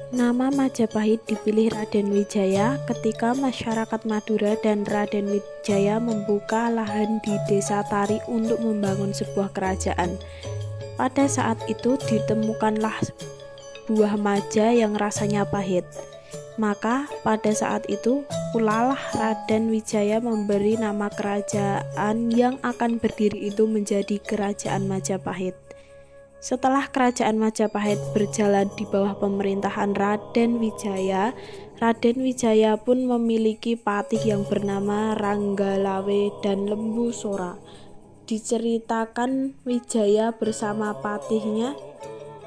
Nama Majapahit dipilih Raden Wijaya ketika masyarakat Madura dan Raden Wijaya membuka lahan di Desa Tari untuk membangun sebuah kerajaan. Pada saat itu ditemukanlah buah maja yang rasanya pahit. Maka pada saat itu pula lah Raden Wijaya memberi nama kerajaan yang akan berdiri itu menjadi Kerajaan Majapahit. Setelah Kerajaan Majapahit berjalan di bawah pemerintahan Raden Wijaya pun memiliki patih yang bernama Ranggalawe dan Lembu Sora. Diceritakan Wijaya bersama patihnya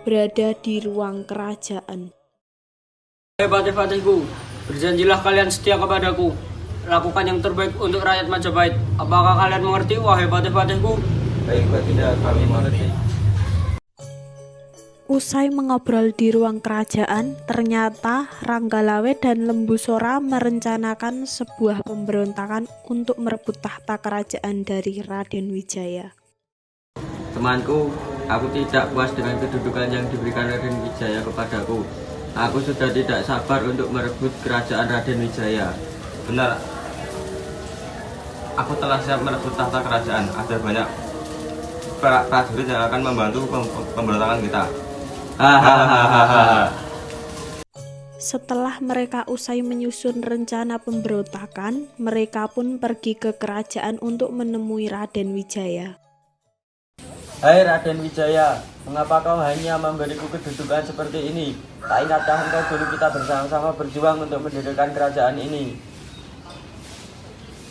berada di ruang kerajaan. Hai patih-patihku, berjanjilah kalian setia kepadaku. Lakukan yang terbaik untuk rakyat Majapahit. Apakah kalian mengerti, wahai patih-patihku? Baik, Baginda, kami mengerti. Usai mengobrol di ruang kerajaan, ternyata Ranggalawe dan Lembu Sora merencanakan sebuah pemberontakan untuk merebut tahta kerajaan dari Raden Wijaya. Temanku, aku tidak puas dengan kedudukan yang diberikan Raden Wijaya kepadaku. Aku sudah tidak sabar untuk merebut kerajaan Raden Wijaya. Benar, aku telah siap merebut tahta kerajaan. Ada banyak prajurit yang akan membantu pemberontakan kita. Hahaha. Setelah mereka usai menyusun rencana pemberontakan, mereka pun pergi ke kerajaan untuk menemui Raden Wijaya. Hai Raden Wijaya, mengapa kau hanya memberiku kedudukan seperti ini? Tak ingatkah engkau dulu kita bersama-sama berjuang untuk mendirikan kerajaan ini?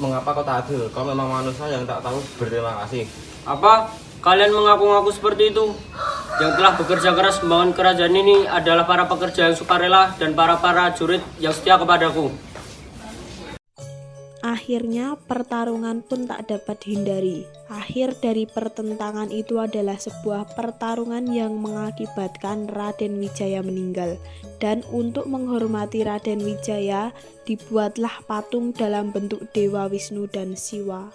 Mengapa kau tak adil? Kau memang manusia yang tak tahu berterima kasih. Apa? Kalian mengaku-ngaku seperti itu? Yang telah bekerja keras membangun kerajaan ini adalah para pekerja yang sukarela dan para prajurit yang setia kepadaku. Akhirnya pertarungan pun tak dapat dihindari. Akhir dari pertentangan itu adalah sebuah pertarungan yang mengakibatkan Raden Wijaya meninggal. Dan untuk menghormati Raden Wijaya, dibuatlah patung dalam bentuk Dewa Wisnu dan Siwa.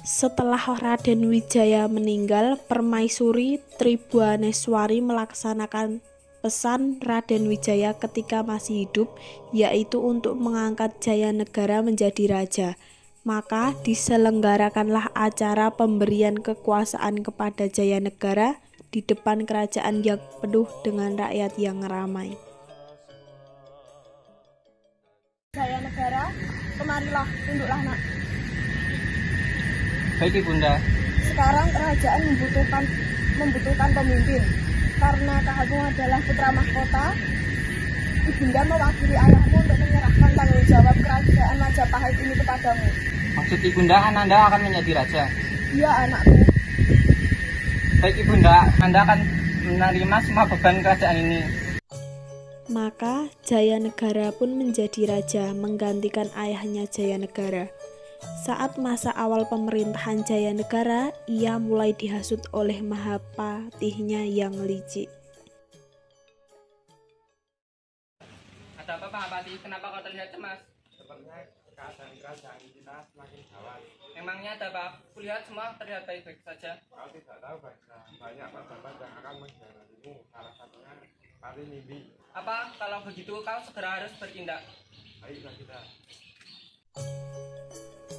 Setelah Raden Wijaya meninggal, Permaisuri Tribhuwaneswari melaksanakan pesan Raden Wijaya ketika masih hidup, yaitu untuk mengangkat Jayanegara menjadi raja. Maka diselenggarakanlah acara pemberian kekuasaan kepada Jayanegara di depan kerajaan yang penuh dengan rakyat yang ramai. Jayanegara, kemarilah, tunduklah nak. Baik Ibunda. Sekarang kerajaan membutuhkan pemimpin. Karena kamu adalah putra mahkota, Ibunda mewakili ayahmu untuk menyerahkan tanggung jawab kerajaan Majapahit ini kepadamu. Maksud Ibunda, Ananda akan menjadi raja? Iya anakku. Baik Ibunda, Anda akan menerima semua beban kerajaan ini. Maka Jayanegara pun menjadi raja menggantikan ayahnya Jayanegara. Saat masa awal pemerintahan Jayanegara, ia mulai dihasut oleh Mahapatihnya yang licik. Ada apa Pak Patih? Kenapa kau terlihat cemas? Sepertinya keadaan kerajaan kita semakin gawat. Memangnya ada apa? Kulihat semua terlihat baik-baik saja. Kau tidak tahu banyak pejabat yang akan mengkhianatimu. Salah satunya Patih Nindi. Apa? Kalau begitu kau segera harus bertindak. Baiklah kita.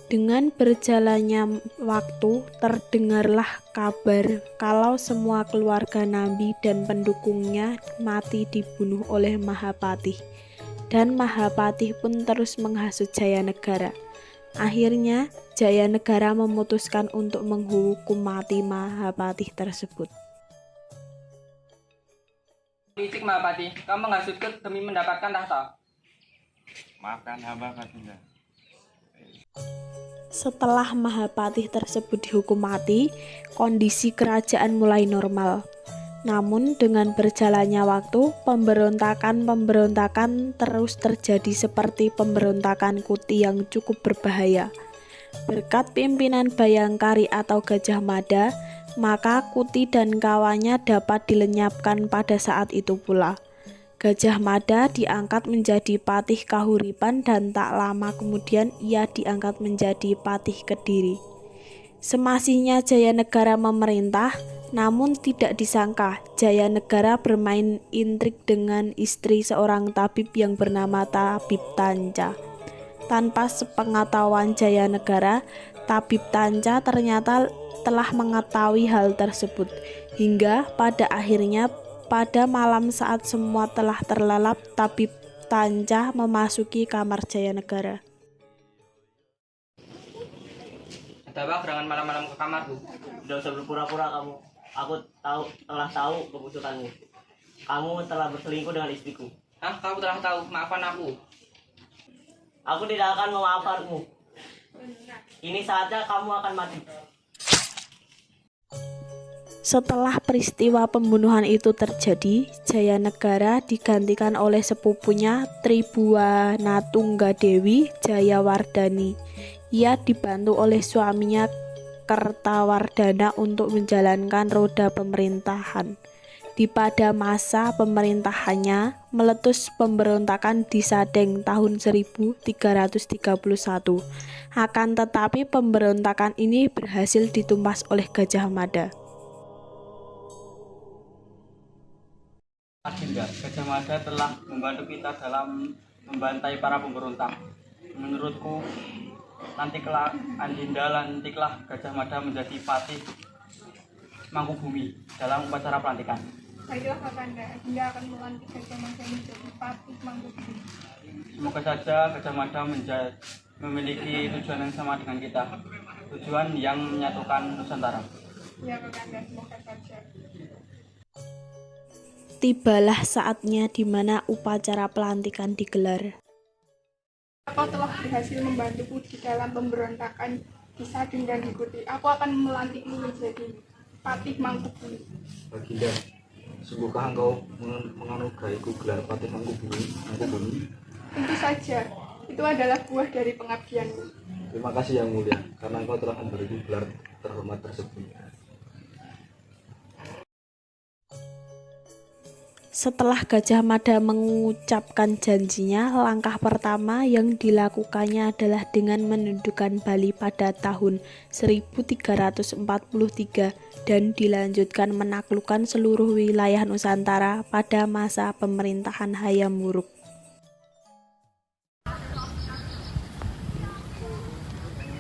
Dengan berjalannya waktu, terdengarlah kabar kalau semua keluarga Nabi dan pendukungnya mati dibunuh oleh Mahapatih. Dan Mahapatih pun terus menghasut Jayanegara. Akhirnya, Jayanegara memutuskan untuk menghukum mati Mahapatih tersebut. Licik Mahapatih, kau menghasutku demi mendapatkan tahta. Maafkan hamba Baginda. Setelah Mahapatih tersebut dihukum mati, kondisi kerajaan mulai normal. Namun dengan berjalannya waktu, pemberontakan terus terjadi seperti pemberontakan Kuti yang cukup berbahaya. Berkat pimpinan Bayangkari atau Gajah Mada, maka Kuti dan kawannya dapat dilenyapkan pada saat itu pula. Gajah Mada diangkat menjadi Patih Kahuripan dan tak lama kemudian ia diangkat menjadi Patih Kediri. Semasihnya Jayanegara memerintah, Namun tidak disangka, Jayanegara bermain intrik dengan istri seorang tabib yang bernama Tabib Tanca. Tanpa sepengetahuan Jayanegara, Tabib Tanca ternyata telah mengetahui hal tersebut. Hingga pada akhirnya pada malam saat semua telah terlelap, Tabib Tanca memasuki kamar Jayanegara. Ada apa gerangan malam-malam ke kamarku? Tidak usah berpura-pura kamu. Aku telah tahu kebusukanmu. Kamu telah berselingkuh dengan istriku. Hah? Kamu telah tahu? Maafkan aku. Aku tidak akan memaafkanmu. Ini saatnya kamu akan mati. Setelah peristiwa pembunuhan itu terjadi, Jayanegara digantikan oleh sepupunya Tribhuwanatunggadewi Jayawardhani. Ia dibantu oleh suaminya Kertawardhana untuk menjalankan roda pemerintahan. Pada masa pemerintahannya, meletus pemberontakan di Sadeng tahun 1331. Akan tetapi pemberontakan ini berhasil ditumpas oleh Gajah Mada. Baginda, Gajah Mada telah membantu kita dalam membantai para pemberontak. Menurutku, nantilah Gajah Mada menjadi patih Mangkubumi dalam upacara pelantikan. Baiklah Kakanda, Adinda akan melantik Gajah Mada menjadi patih Mangkubumi. Semoga saja Gajah Mada memiliki tujuan yang sama dengan kita, tujuan yang menyatukan Nusantara. Ya Kakanda, semoga saja. Tibalah saatnya di mana upacara pelantikan digelar. Kau telah berhasil membantuku di dalam pemberontakan di Sadeng dan di Kuti. Aku akan melantikmu menjadi patih Mangkubumi. Baginda, sungguhkah engkau menganugerahiku gelar patih Mangkubumi? Tentu saja, itu adalah buah dari pengabdianmu. Terima kasih yang mulia, karena engkau telah memberiku gelar terhormat tersebut. Setelah Gajah Mada mengucapkan janjinya, langkah pertama yang dilakukannya adalah dengan menundukkan Bali pada tahun 1343 dan dilanjutkan menaklukkan seluruh wilayah Nusantara pada masa pemerintahan Hayam Wuruk.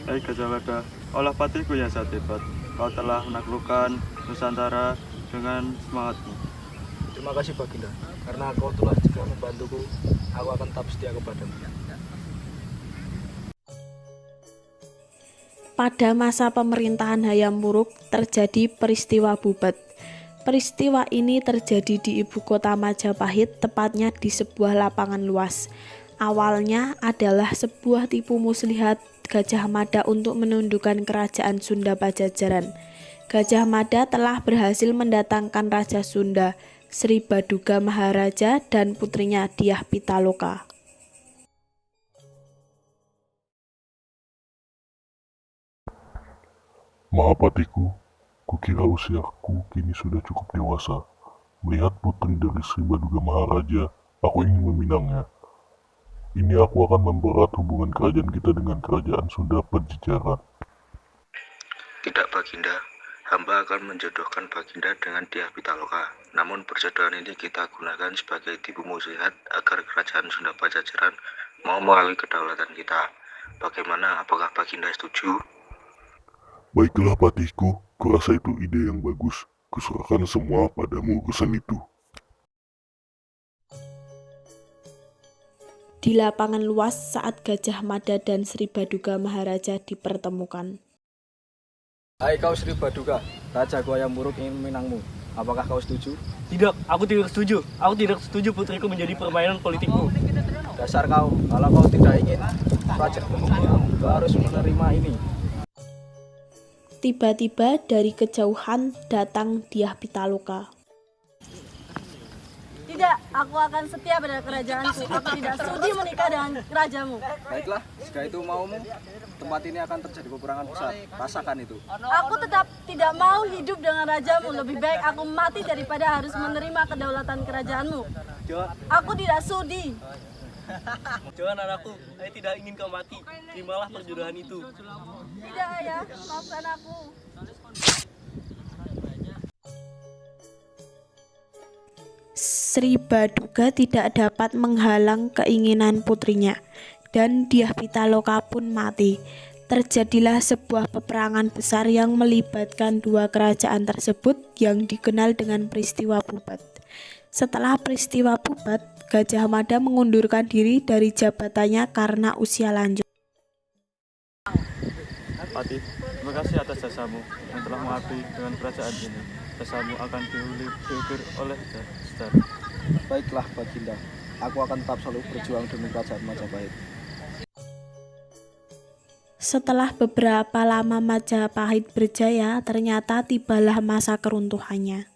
Hai Gajah Mada, olah patihku yang sangat hebat. Kau telah menaklukkan Nusantara dengan semangatmu. Terima kasih Baginda, karena kau telah juga membantuku, aku akan tetap setia kepadamu. Pada masa pemerintahan Hayam Wuruk terjadi peristiwa Bubat. Peristiwa ini terjadi di ibu kota Majapahit, tepatnya di sebuah lapangan luas. Awalnya adalah sebuah tipu muslihat Gajah Mada untuk menundukkan kerajaan Sunda Pajajaran. Gajah Mada telah berhasil mendatangkan Raja Sunda, Sri Baduga Maharaja dan putrinya Dyah Pitaloka. Mahapatiku, kukira usiaku kini sudah cukup dewasa. Melihat putri dari Sri Baduga Maharaja, aku ingin meminangnya. Ini aku akan mempererat hubungan kerajaan kita dengan kerajaan Sunda Pajajaran. Tidak Baginda, hamba akan menjodohkan Baginda dengan Dyah Pitaloka. Namun perjodohan ini kita gunakan sebagai tipu muslihat agar kerajaan Sunda Pajajaran mau mengakui kedaulatan kita. Bagaimana? Apakah Baginda setuju? Baiklah patihku, kurasa itu ide yang bagus. Kuserahkan semua padamu urusan itu. Di lapangan luas saat Gajah Mada dan Sri Baduga Maharaja dipertemukan. Hai kau Sri Baduga, Raja Hayam Wuruk ingin meminangmu. Apakah kau setuju? Tidak, aku tidak setuju. Aku tidak setuju putriku menjadi permainan politikmu. Dasar kau, kalau kau tidak ingin Raja kau harus menerima ini. Tiba-tiba dari kejauhan datang Dyah Pitaloka. Tidak, aku akan setia pada kerajaanku. Aku tidak sudi menikah dengan rajamu. Baiklah, jika itu maumu, tempat ini akan terjadi peperangan besar. Rasakan itu. Aku tetap tidak mau hidup dengan rajamu. Lebih baik aku mati daripada harus menerima kedaulatan kerajaanmu. Aku tidak sudi. Jangan anakku, saya tidak ingin kau mati. Terimalah perjodohan itu. Tidak ayah, maafkan aku. Sri Baduga tidak dapat menghalang keinginan putrinya, dan Dyah Pitaloka pun mati. Terjadilah sebuah peperangan besar yang melibatkan dua kerajaan tersebut yang dikenal dengan peristiwa Bubat. Setelah peristiwa Bubat, Gajah Mada mengundurkan diri dari jabatannya karena usia lanjut. Patih, terima kasih atas jasamu yang telah mengabdi dengan kerajaan ini. Jasamu akan diukir oleh sejarah. Baiklah Baginda, aku akan tetap selalu berjuang demi kerajaan Majapahit. Setelah beberapa lama Majapahit berjaya, ternyata tibalah masa keruntuhannya.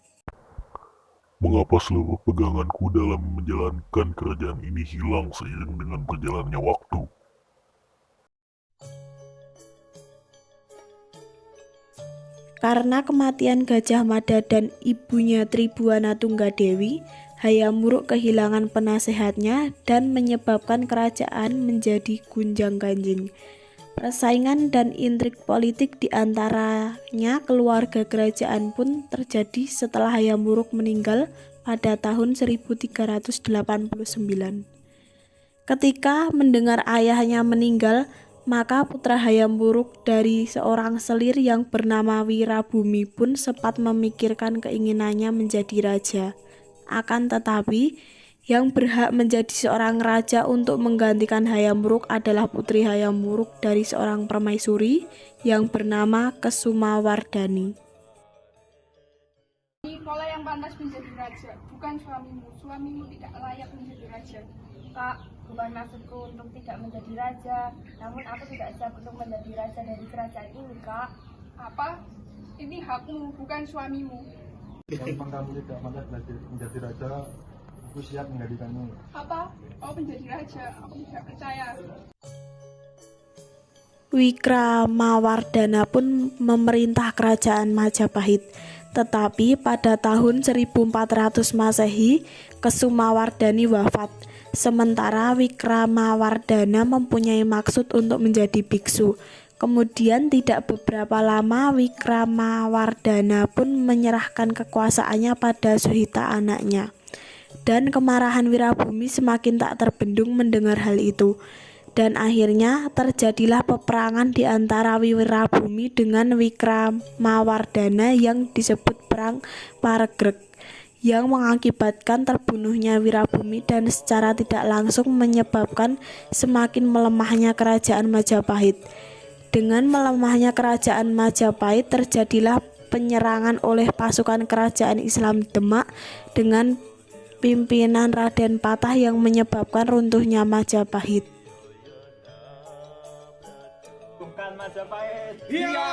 Mengapa seluruh peganganku dalam menjalankan kerajaan ini hilang seiring dengan berjalannya waktu? Karena kematian Gajah Mada dan ibunya Tribuana Tunggadewi, Hayam Wuruk kehilangan penasehatnya dan menyebabkan kerajaan menjadi gunjang-ganjing. Persaingan dan intrik politik di antaranya keluarga kerajaan pun terjadi setelah Hayam Wuruk meninggal pada tahun 1389. Ketika mendengar ayahnya meninggal, maka putra Hayam Wuruk dari seorang selir yang bernama Wirabumi pun sempat memikirkan keinginannya menjadi raja. Akan tetapi, yang berhak menjadi seorang raja untuk menggantikan Hayam Wuruk adalah putri Hayam Wuruk dari seorang permaisuri yang bernama Kesumawardhani. Nikola yang pantas menjadi raja, bukan suamimu. Suamimu tidak layak menjadi raja. Kak, bukan maksudku untuk tidak menjadi raja, namun aku tidak siap untuk menjadi raja dari kerajaan ini, Kak. Apa? Ini hakmu, bukan suamimu. Walaupun kamu tidak pantas menjadi raja, aku siap menggantikanmu. Apa? Kau menjadi raja? Aku tidak percaya. Wikramawardhana pun memerintah kerajaan Majapahit. Tetapi pada tahun 1400 Masehi, Kesumawardhani wafat. Sementara Wikramawardhana mempunyai maksud untuk menjadi biksu. Kemudian tidak beberapa lama Wikramawardhana pun menyerahkan kekuasaannya pada Suhita anaknya. Dan kemarahan Wirabumi semakin tak terbendung mendengar hal itu. Dan akhirnya terjadilah peperangan di antara Wirabumi dengan Wikramawardhana yang disebut Perang Paregreg, yang mengakibatkan terbunuhnya Wirabumi dan secara tidak langsung menyebabkan semakin melemahnya kerajaan Majapahit. Dengan melemahnya kerajaan Majapahit, terjadilah penyerangan oleh pasukan kerajaan Islam Demak dengan pimpinan Raden Patah yang menyebabkan runtuhnya Majapahit. Bukan Majapahit. Iya.